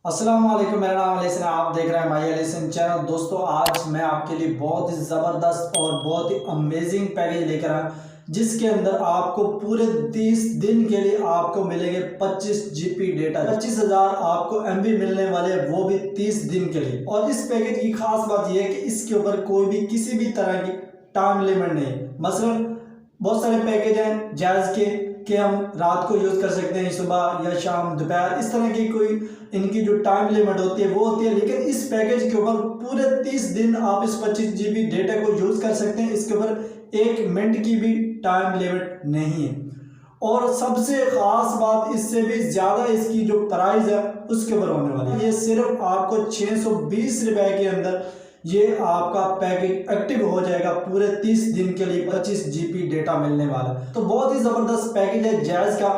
अस्सलाम वालेकुम, मेरा नाम अली हसन, आप देख रहे हैं माई अली हसन चैनल। दोस्तों, आज मैं आपके लिए बहुत ही ज़बरदस्त और बहुत ही अमेजिंग पैकेज लेकर आया, जिसके अंदर आपको पूरे 30 दिन के लिए आपको मिलेंगे 25 GB डेटा, 25,000 आपको MB मिलने वाले, वो भी 30 दिन के लिए। और इस पैकेज की खास बात यह है कि इसके ऊपर कोई भी किसी भी तरह की टाइम लिमिट नहीं है। मसलन बहुत सारे पैकेज हैं जायज़ के हम रात को यूज़ कर सकते हैं, सुबह या शाम, दोपहर, इस तरह की कोई इनकी जो टाइम लिमिट होती है वो होती है। लेकिन इस पैकेज के ऊपर पूरे 30 दिन आप इस 25 GB डेटा को यूज़ कर सकते हैं। इसके ऊपर 1 मिनट की भी टाइम लिमिट नहीं है। और सबसे ख़ास बात, इससे भी ज़्यादा इसकी जो प्राइस है उसके ऊपर होने वाली है। ये सिर्फ आपको 620 रुपये के अंदर ये आपका पैकेज एक्टिव हो जाएगा। पूरे 30 दिन के लिए 25 GB डेटा मिलने वाला। तो बहुत ही ज़बरदस्त पैकेज है जायज़ का।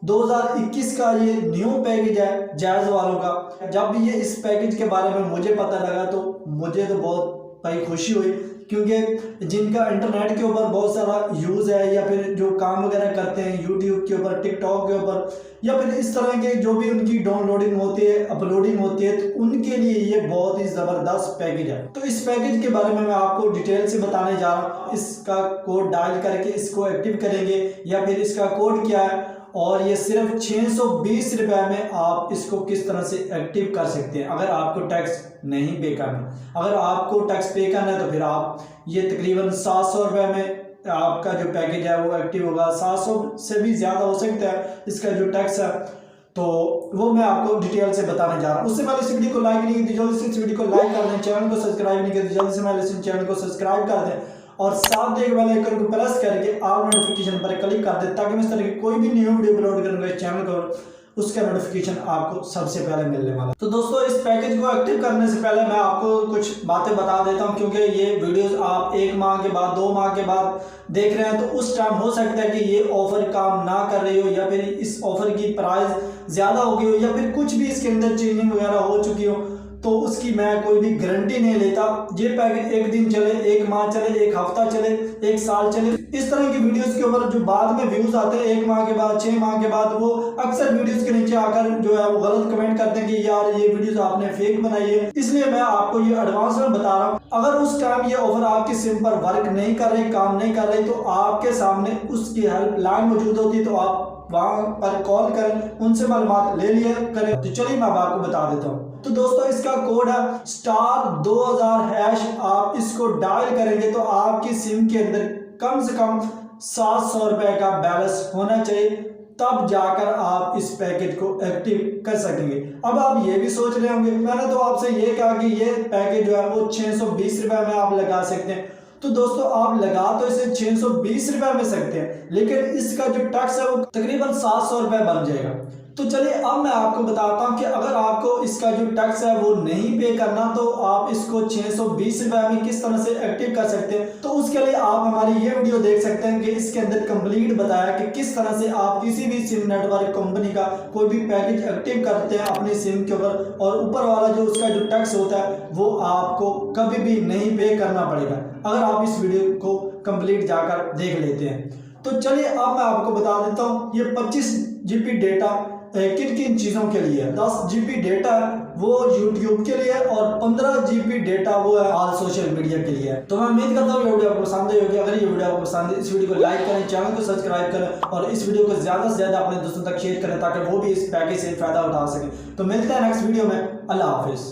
2021 का ये न्यू पैकेज है जायज़ वालों का। जब भी ये इस पैकेज के बारे में मुझे पता लगा तो मुझे तो बहुत भाई खुशी हुई, क्योंकि जिनका इंटरनेट के ऊपर बहुत सारा यूज़ है या फिर जो काम वगैरह करते हैं यूट्यूब के ऊपर, टिकटॉक के ऊपर, या फिर इस तरह के जो भी उनकी डाउनलोडिंग होती है, अपलोडिंग होती है, तो उनके लिए ये बहुत ही ज़बरदस्त पैकेज है। तो इस पैकेज के बारे में मैं आपको डिटेल से बताने जा रहा हूँ। इसका कोड डायल करके इसको एक्टिव करेंगे या फिर इसका कोड क्या है, और ये सिर्फ 620 रुपये में आप इसको किस तरह से एक्टिव कर सकते हैं अगर आपको टैक्स नहीं पे करना। अगर आपको टैक्स पे करना है तो फिर आप ये तकरीबन 700 रुपये में आपका जो पैकेज है वो एक्टिव होगा। 700 से भी ज़्यादा हो सकता है इसका जो टैक्स है, तो वो मैं आपको डिटेल से बताने जा रहा हूँ। उससे पहले इस वीडियो को लाइक नहीं की, जल्दी से इस वीडियो को लाइक कर दें। चैनल को सब्सक्राइब नहीं किया, जल्दी से मेरे चैनल को सब्सक्राइब कर दें और साथ देख बेल आइकन को प्रेस करके ऑल नोटिफिकेशन पर क्लिक कर दें, ताकि मैं इस तरह की कोई भी न्यू वीडियो अपलोड करूंगा इस चैनल को, उसका नोटिफिकेशन आपको सबसे पहले मिलने वाला है। तो दोस्तों, इस पैकेज को एक्टिव करने से पहले मैं आपको कुछ बातें बता देता हूं, क्योंकि ये वीडियोस आप 1 माह के बाद, 2 माह के बाद देख रहे हैं, तो उस टाइम हो सकता है कि ये ऑफर काम ना कर रही हो, या फिर इस ऑफर की प्राइस ज़्यादा हो गई हो, या फिर कुछ भी इसके अंदर चेंजिंग वगैरह हो चुकी हो, तो उसकी मैं कोई भी गारंटी नहीं लेता। ये पैकेज 1 दिन चले, 1 माह चले, 1 हफ्ता चले, 1 साल चले, इस तरह की वीडियोस के ऊपर जो बाद में व्यूज आते हैं 1 माह के बाद, 6 माह के बाद, वो अक्सर वीडियोस के नीचे आकर जो है वो गलत कमेंट करते हैं कि यार ये वीडियोस आपने फेक बनाई है। इसलिए मैं आपको ये एडवांस में बता रहा हूँ, अगर उस टाइम ये ऑफर आपकी सिम पर वर्क नहीं कर रही, काम नहीं कर रही, तो आपके सामने उसकी हेल्पलाइन मौजूद होती, तो आप वहां पर कॉल करें, उनसे मालूमात ले लिया करें। तो चलिए मैं आपको बता देता हूँ। तो दोस्तों, इसका कोड है *2000#। आप इसको डायल करेंगे तो आपकी सिम के अंदर कम से कम 700 रुपये का बैलेंस होना चाहिए, तब जाकर आप इस पैकेज को एक्टिव कर सकेंगे। अब आप ये भी सोच रहे होंगे, मैंने तो आपसे ये कहा कि ये पैकेज जो है वो 620 रुपये में आप लगा सकते हैं। तो दोस्तों, आप लगा तो इसे 620 रुपये में सकते हैं, लेकिन इसका जो टैक्स है वो तकरीबन 700 रुपये बन जाएगा। तो चलिए अब मैं आपको बताता हूं कि अगर आपको इसका जो टैक्स है वो नहीं पे करना, तो आप इसको 620 रुपये में किस तरह से एक्टिव कर सकते हैं। तो उसके लिए आप हमारी ये वीडियो देख सकते हैं कि इसके अंदर कंप्लीट बताया कि किस तरह से आप किसी भी सिम नेटवर्क कंपनी का कोई भी पैकेज एक्टिव करते हैं अपनी सिम के ऊपर, और ऊपर वाला जो उसका जो टैक्स होता है वो आपको कभी भी नहीं पे करना पड़ेगा, अगर आप इस वीडियो को कंप्लीट जाकर देख लेते हैं। तो चलिए अब मैं आपको बता देता हूँ ये 25 GB डेटा किन किन चीज़ों के लिए है। 10 GB डेटा वो यूट्यूब के लिए, और 15 GB डेटा वो है ऑल सोशल मीडिया के लिए। तो मैं उम्मीद करता हूँ ये वीडियो आपको पसंद आई होगी। अगर ये वीडियो आपको पसंद है, इस वीडियो को लाइक करें, चैनल को सब्सक्राइब करें, और इस वीडियो को ज़्यादा से ज़्यादा अपने दोस्तों तक शेयर करें, ताकि वो भी इस पैकेज से फ़ायदा उठा सकें। तो मिलते हैं नेक्स्ट वीडियो में। अल्लाह हाफिज़।